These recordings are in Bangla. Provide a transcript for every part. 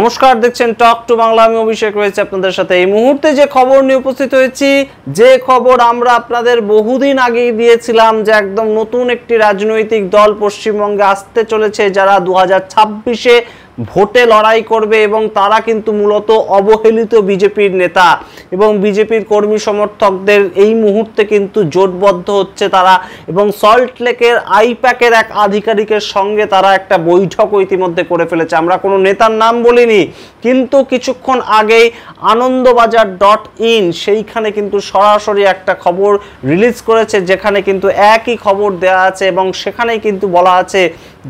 নমস্কার, দেখছেন টক টু বাংলা। আমি অভিষেক রয়েছে আপনাদের সাথে। এই মুহূর্তে যে খবর নিয়ে উপস্থিত হয়েছি, যে খবর আমরা আপনাদের বহুদিন আগেই দিয়েছিলাম যে একদম নতুন একটি রাজনৈতিক দল পশ্চিমবঙ্গে আসতে চলেছে, যারা 2026-এ ভোটে লড়াই করবে এবং তারা কিন্তু মূলত অবহেলিত বিজেপির নেতা এবং বিজেপির কর্মী সমর্থকদের এই মুহূর্তে কিন্তু জোটবদ্ধ হচ্ছে তারা, এবং সল্টলেকের আইপ্যাকের এক আধিকারিকের সঙ্গে তারা একটা বৈঠক ইতিমধ্যে করে ফেলেছে। আমরা কোনো নেতার নাম বলিনি, কিন্তু কিছুক্ষণ আগেই আনন্দবাজার.in সেইখানে কিন্তু সরাসরি একটা খবর রিলিজ করেছে, যেখানে কিন্তু একই খবর দেওয়া আছে এবং সেখানেই কিন্তু বলা আছে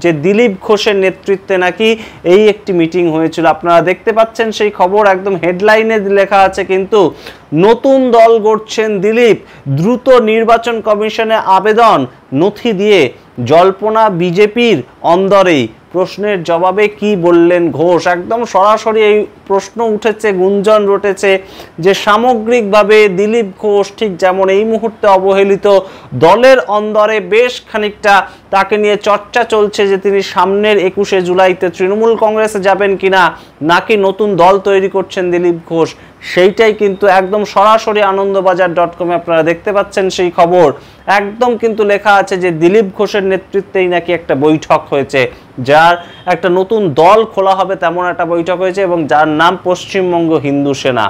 যে দিলীপ ঘোষের নেতৃত্বে নাকি এই একটি মিটিং হয়েছিল। আপনারা দেখতে পাচ্ছেন সেই খবর, একদম হেডলাইনে লেখা আছে কিন্তু নতুন দল গড়ছেন দিলীপ, দ্রুত নির্বাচন কমিশনে আবেদন, নথি দিয়ে জল্পনা বিজেপির অন্দরেই। প্রশ্নের জবাবে কি বললেন ঘোষ? একদম সরাসরি এই প্রশ্ন উঠেছে, গুঞ্জন রটেছে যে সামগ্রিকভাবে দিলীপ ঘোষ ঠিক যেমন এই মুহূর্তে অবহেলিত, দলের অন্দরে বেশ খানিকটা তাকে নিয়ে চর্চা চলছে যে তিনি সামনের 21শে জুলাইতে তৃণমূল কংগ্রেসে যাবেন কিনা, নাকি নতুন দল তৈরি করছেন দিলীপ ঘোষ। সেইটাই কিন্তু একদম সরাসরি আনন্দবাজার.com আপনারা দেখতে পাচ্ছেন সেই খবর। একদম কিন্তু লেখা আছে যে দিলীপ ঘোষের নেতৃত্বেই নাকি একটা বৈঠক হয়েছে, যার একটা নতুন দল খোলা হবে তেমন একটা বৈঠক হয়েছে, এবং যার নাম পশ্চিমবঙ্গ হিন্দু সেনা।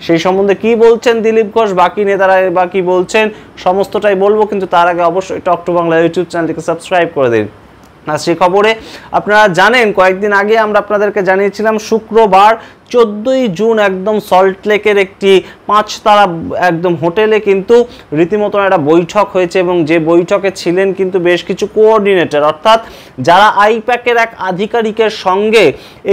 সেই সম্বন্ধে কি বলছেন দিলীপ ঘোষ, বাকি নেতারা বা কি বলছেন, সমস্তটাই বলবো, কিন্তু তার আগে অবশ্যই টক টু বাংলা ইউটিউব চ্যানেলটিকে সাবস্ক্রাইব করে দিন। আর সেই খবরে আপনারা জানেন, কয়েকদিন আগে আমরা আপনাদেরকে জানিয়েছিলাম শুক্রবার 14ই জুন একদম সল্টলেকের একটি 5 তারা একদম হোটেলে কিন্তু রীতিমতো একটা বৈঠক হয়েছে, এবং যে বৈঠকে ছিলেন কিন্তু বেশ কিছু কোঅর্ডিনেটর, অর্থাৎ যারা আইপ্যাকের এক আধিকারিকের সঙ্গে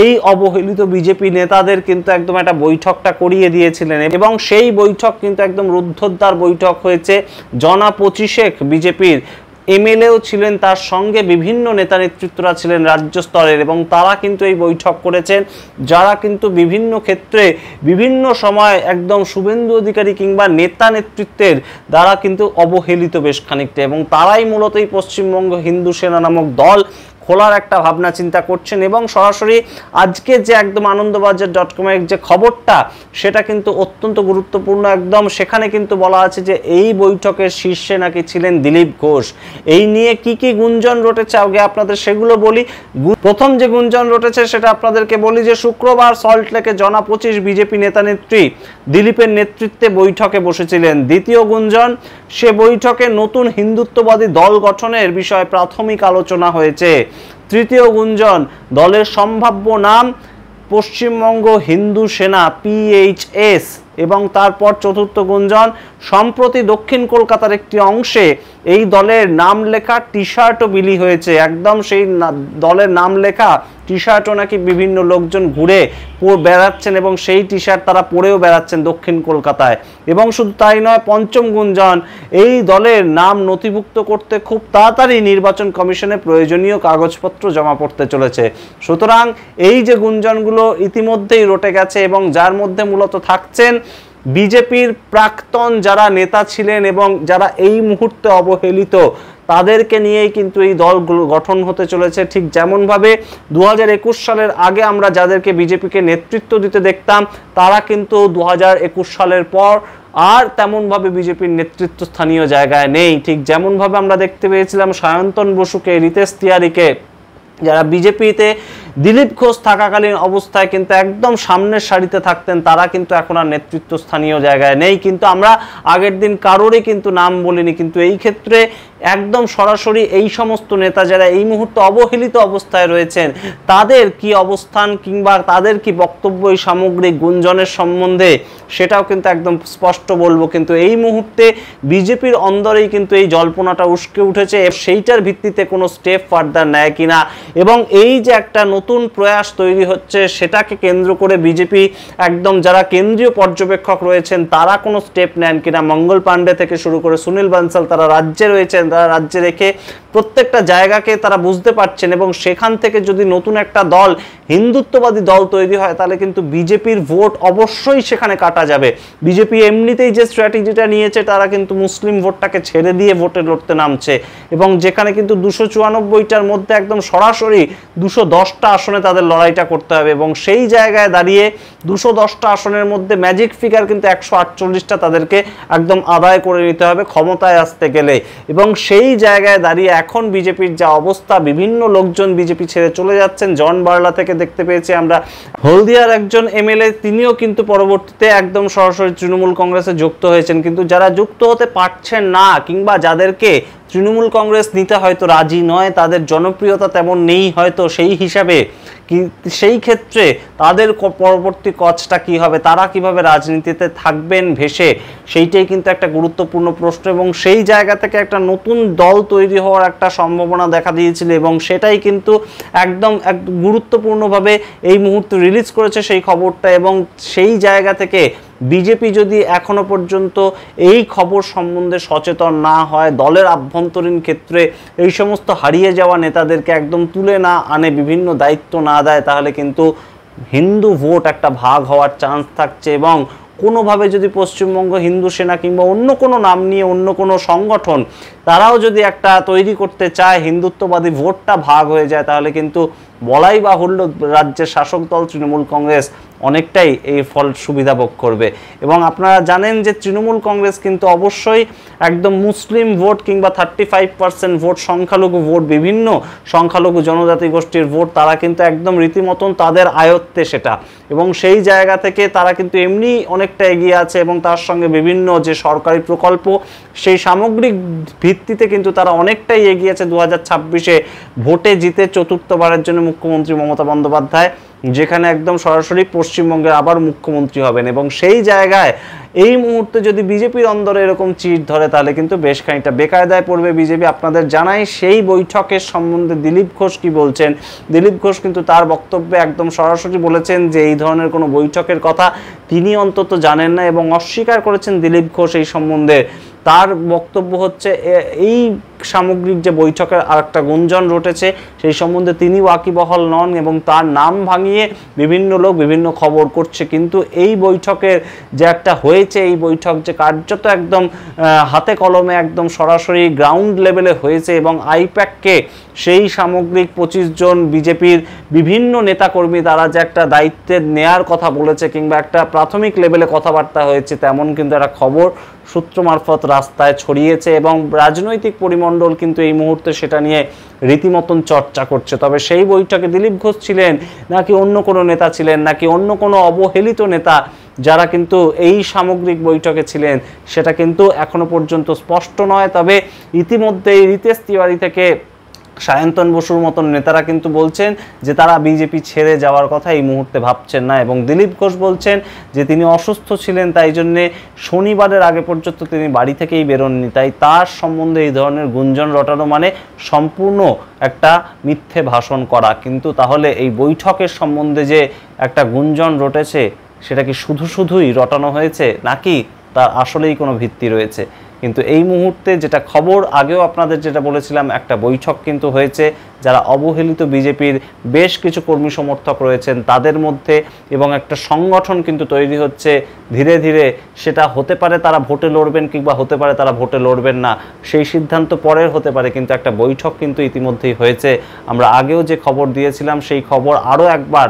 এই অবহেলিত বিজেপি নেতাদের কিন্তু একদম একটা বৈঠকটা করিয়ে দিয়েছিলেন, এবং সেই বৈঠক কিন্তু একদম রুদ্ধদ্বার বৈঠক হয়েছে। জনা 25 বিজেপির এমএলএও ছিলেন, তার সঙ্গে বিভিন্ন নেতা নেতৃত্বরা ছিলেন রাজ্য স্তরের, এবং তারা কিন্তু এই বৈঠক করেছেন, যারা কিন্তু বিভিন্ন ক্ষেত্রে বিভিন্ন সময় একদম শুভেন্দু অধিকারী কিংবা নেতা নেতৃত্বের দ্বারা কিন্তু অবহেলিত বেশ খানিকটা, এবং তারাই মূলত এই পশ্চিমবঙ্গ হিন্দু সেনা নামক দল খোলার একটা ভাবনা চিন্তা করছেন। এবং সরাসরি আজকে যে একদম আনন্দবাজার.com এর যে খবরটা, সেটা কিন্তু অত্যন্ত গুরুত্বপূর্ণ। একদম সেখানে কিন্তু বলা আছে যে এই বৈঠকের শীর্ষে নাকি ছিলেন দিলীপ ঘোষ। এই নিয়ে কি কি গুঞ্জন রটেছে আগে আপনাদের সেগুলো বলি। প্রথম যে গুঞ্জন রটেছে সেটা আপনাদেরকে বলি যে শুক্রবার সল্টলেকে জনা 25 বিজেপি নেতা নেত্রী দিলীপের নেতৃত্বে বৈঠকে বসেছিলেন। দ্বিতীয় গুঞ্জন, সে বৈঠকে নতুন হিন্দুত্ববাদী দল গঠনের বিষয়ে প্রাথমিক আলোচনা হয়েছে। তৃতীয় গুঞ্জন, দলের সম্ভাব্য নাম পশ্চিমবঙ্গ হিন্দু সেনা PHS। এবং তারপর চতুর্থ গুঞ্জন, সম্প্রতি দক্ষিণ কলকাতার একটি অংশে এই দলের নাম লেখা টি শার্টও বিলি হয়েছে। একদম সেই দলের নাম লেখা টি শার্টও নাকি বিভিন্ন লোকজন ঘুরে বেড়াচ্ছেন, এবং সেই টি শার্ট তারা পরেও বেড়াচ্ছেন দক্ষিণ কলকাতায়। এবং শুধু তাই নয়, পঞ্চম গুঞ্জন, এই দলের নাম নথিভুক্ত করতে খুব তাড়াতাড়ি নির্বাচন কমিশনে প্রয়োজনীয় কাগজপত্র জমা পড়তে চলেছে। সুতরাং এই যে গুঞ্জনগুলো ইতিমধ্যেই রটে গেছে, এবং যার মধ্যে মূলত থাকছেন বিজেপির প্রাক্তন যারা নেতা ছিলেন এবং যারা এই মুহূর্তে অবহেলিত, তাদেরকে নিয়েই কিন্তু এই দলগুলো গঠন হতে চলেছে। ঠিক যেমনভাবে 2021 সালের আগে আমরা যাদেরকে বিজেপিকে নেতৃত্ব দিতে দেখতাম, তারা কিন্তু 2021 সালের পর আর তেমনভাবে বিজেপির নেতৃত্ব স্থানীয় জায়গায় নেই। ঠিক যেমনভাবে আমরা দেখতে পেয়েছিলাম সায়ন্তন বসুকে, রিতেশ তিওয়ারিকে, যারা বিজেপিতে দিলীপ ঘোষ থাকাকালীন অবস্থায় কিন্তু একদম সামনের সারিতে থাকতেন, তারা কিন্তু এখন আর নেতৃত্ব স্থানীয় জায়গায় নেই। কিন্তু আমরা আগের দিন কারোরই কিন্তু নাম বলিনি, কিন্তু এই ক্ষেত্রে একদম সরাসরি এই সমস্ত নেতা যারা এই মুহূর্তে অবহেলিত অবস্থায় রয়েছেন, তাদের কি অবস্থান কিংবা তাদের কি বক্তব্য এই সামগ্রিক গুঞ্জনের সম্বন্ধে, সেটাও কিন্তু একদম স্পষ্ট বলবো। কিন্তু এই মুহূর্তে বিজেপির অন্দরেই কিন্তু এই জল্পনাটা উস্কে উঠেছে, সেইটার ভিত্তিতে কোনো স্টেপ ফার্দার নেয় কিনা, এবং এই যে একটা নতুন প্রয়াস তৈরি হচ্ছে, সেটাকে কেন্দ্র করে বিজেপি একদম যারা কেন্দ্রীয় পর্যবেক্ষক রয়েছেন তারা কোনো স্টেপ নেন কিনা। মঙ্গল পাণ্ডে থেকে শুরু করে সুনীল বানসাল, তারা রাজ্যে রয়েছেন, তারা রাজ্যে রেখে প্রত্যেকটা জায়গাকে তারা বুঝতে পারছেন, এবং সেখান থেকে যদি নতুন একটা দল, হিন্দুত্ববাদী দল তৈরি হয়, তাহলে কিন্তু বিজেপির ভোট অবশ্যই সেখানে কাটা যাবে। বিজেপি এমনিতেই যে স্ট্র্যাটেজিটা নিয়েছে, তারা কিন্তু মুসলিম ভোটটাকে ছেড়ে দিয়ে ভোটে লড়তে নামছে, এবং যেখানে কিন্তু 294টার মধ্যে একদম সরাসরি 210টা আসনে তাদের লড়াইটা করতে হবে এবং সেই জায়গায় দাঁড়িয়ে 210টা আসনের মধ্যে ম্যাজিক ফিগার কিন্তু 148টা তাদেরকে একদম আদায় করে নিতে হবে ক্ষমতায় আসতে গেলে। এবং সেই জায়গায় দাঁড়িয়ে এখন বিজেপির যা অবস্থা, বিভিন্ন লোকজন বিজেপি ছেড়ে চলে যাচ্ছেন। জন বার্লা থেকে দেখতে পেয়েছি আমরা, হলদিয়ার একজন এমএলএ তিনিও কিন্তু পরবর্তীতে একদম সরাসরি তৃণমূল কংগ্রেসে যুক্ত হয়েছেন। কিন্তু যারা যুক্ত হতে পারছেন না কিংবা যাদেরকে তৃণমূল কংগ্রেস নিতে হয়তো রাজি নয়, তাদের জনপ্রিয়তা তেমন নেই হয়তো সেই হিসাবে, সেই ক্ষেত্রে তাদের পরবর্তী কচটা কি হবে, তারা কিভাবে রাজনীতিতে থাকবেন ভেসে, সেইটাই কিন্তু একটা গুরুত্বপূর্ণ প্রশ্ন। এবং সেই জায়গা থেকে একটা নতুন দল তৈরি হওয়ার একটা সম্ভাবনা দেখা দিয়েছিল এবং সেটাই কিন্তু একদম গুরুত্বপূর্ণভাবে এই মুহূর্তে রিলিজ করেছে সেই খবরটা। এবং সেই জায়গা থেকে বিজেপি যদি এখনো পর্যন্ত এই খবর সম্বন্ধে সচেতন না হয়, দলের আভ্যন্তরীণ ক্ষেত্রে এই সমস্ত হারিয়ে যাওয়া নেতাদেরকে একদম তুলে না আনে, বিভিন্ন দায়িত্ব না দেয়, তাহলে কিন্তু হিন্দু ভোট একটা ভাগ হওয়ার চান্স থাকছে। এবং কোনোভাবে যদি পশ্চিমবঙ্গ হিন্দু সেনা কিংবা অন্য কোনো নাম নিয়ে অন্য কোনো সংগঠন তারাও যদি একটা তৈরি করতে চায়, হিন্দুত্ববাদী ভোটটা ভাগ হয়ে যায়, তাহলে কিন্তু বলাই বাহুল্য রাজ্যের শাসক দল তৃণমূল কংগ্রেস অনেকটাই এই ফল সুবিধা ভোগ করবে। এবং আপনারা জানেন যে তৃণমূল কংগ্রেস কিন্তু অবশ্যই একদম মুসলিম ভোট কিংবা 35% ভোট, সংখ্যালঘু ভোট, বিভিন্ন সংখ্যালঘু জনজাতি গোষ্ঠীর ভোট, তারা কিন্তু একদম রীতিমতন তাদের আয়ত্তে সেটা। এবং সেই জায়গা থেকে তারা কিন্তু এমনি অনেকটা এগিয়ে আছে এবং তার সঙ্গে বিভিন্ন যে সরকারি প্রকল্প, সেই সামগ্রিক ভিত্তিতে কিন্তু তারা অনেকটাই এগিয়ে আছে। 2026-এ ভোটে জিতে চতুর্থবারের জন্য মুখ্যমন্ত্রী মমতা বন্দ্যোপাধ্যায়, যেখানে একদম সরাসরি পশ্চিমবঙ্গের আবার মুখ্যমন্ত্রী হবেন। এবং সেই জায়গায় এই মুহূর্তে যদি বিজেপির অন্দরে এরকম চিট ধরে, তাহলে কিন্তু বেশ খানিকটা বেকায়দায় পড়বে বিজেপি। আপনাদের জানাই সেই বৈঠকের সম্বন্ধে দিলীপ ঘোষ কি বলছেন। দিলীপ ঘোষ কিন্তু তার বক্তব্যে একদম সরাসরি বলেছেন যে এই ধরনের কোনো বৈঠকের কথা তিনি অন্তত জানেন না এবং অস্বীকার করেছেন দিলীপ ঘোষ এই সম্বন্ধে। তার বক্তব্য হচ্ছে এই সামগ্রিক যে বৈঠকের আরেকটা গুঞ্জন রটেছে সেই সম্বন্ধে তিনি ওয়াকিবহাল নন এবং তার নাম ভাঙিয়ে বিভিন্ন লোক বিভিন্ন খবর করছে। কিন্তু এই বৈঠকের যে একটা হয়েছে, এই বৈঠক যে কার্যত একদম হাতে কলমে একদম সরাসরি গ্রাউন্ড লেভেলে হয়েছে এবং আইপ্যাককে সেই সামগ্রিক 25 জন বিজেপির বিভিন্ন নেতাকর্মী তারা যে একটা দায়িত্বের নেয়ার কথা বলেছে কিংবা একটা প্রাথমিক লেভেলে কথাবার্তা হয়েছে, তেমন কিন্তু একটা খবর সূত্র মারফত রাস্তায় ছড়িয়েছে এবং রাজনৈতিক পরিমণ্ডল কিন্তু এই মুহূর্তে সেটা নিয়ে রীতিমতন চর্চা করছে। তবে সেই বৈঠকে দিলীপ ঘোষ ছিলেন নাকি অন্য কোনো নেতা ছিলেন নাকি অন্য কোনো অবহেলিত নেতা যারা কিন্তু এই সামগ্রিক বৈঠকে ছিলেন, সেটা কিন্তু এখনো পর্যন্ত স্পষ্ট নয়। তবে ইতিমধ্যেই রিতেশ তিওয়ারি থেকে সায়ন্তন বসুর মতন নেতারা কিন্তু বলছেন যে তারা বিজেপি ছেড়ে যাওয়ার কথা এই মুহূর্তে ভাবছেন না এবং দিলীপ ঘোষ বলছেন যে তিনি অসুস্থ ছিলেন, তাই জন্যে শনিবারের আগে পর্যন্ত তিনি বাড়ি থেকেই বেরোননি। তাই তার সম্বন্ধে এই ধরনের গুঞ্জন রটানো মানে সম্পূর্ণ একটা মিথ্যে ভাষণ করা। কিন্তু তাহলে এই বৈঠকের সম্বন্ধে যে একটা গুঞ্জন রটেছে সেটা কি শুধুই রটানো হয়েছে নাকি তার আসলেই কোনো ভিত্তি রয়েছে? কিন্তু এই মুহূর্তে যেটা খবর, আগেও আপনাদের যেটা বলেছিলাম, একটা বৈঠক কিন্তু হয়েছে যারা অবহেলিত বিজেপির বেশ কিছু কর্মী সমর্থক রয়েছেন তাদের মধ্যে এবং একটা সংগঠন কিন্তু তৈরি হচ্ছে ধীরে ধীরে। সেটা হতে পারে তারা ভোটে লড়বেন কিংবা হতে পারে তারা ভোটে লড়বেন না, সেই সিদ্ধান্ত পরের হতে পারে, কিন্তু একটা বৈঠক কিন্তু ইতিমধ্যেই হয়েছে। আমরা আগেও যে খবর দিয়েছিলাম সেই খবর আরও একবার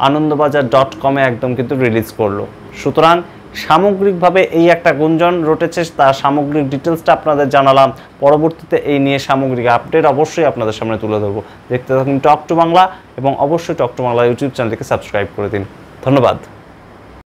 আনন্দবাজার.com একদম কিন্তু রিলিজ করলো। সুতরাং সামগ্রিকভাবে এই একটা গুঞ্জন রটেছে, তার সামগ্রিক ডিটেলসটা আপনাদের জানালাম। পরবর্তীতে এই নিয়ে সামগ্রিক আপডেট অবশ্যই আপনাদের সামনে তুলে ধরবো। দেখতে থাকুন টক টু বাংলা এবং অবশ্যই টক টু বাংলা ইউটিউব চ্যানেলকে সাবস্ক্রাইব করে দিন। ধন্যবাদ।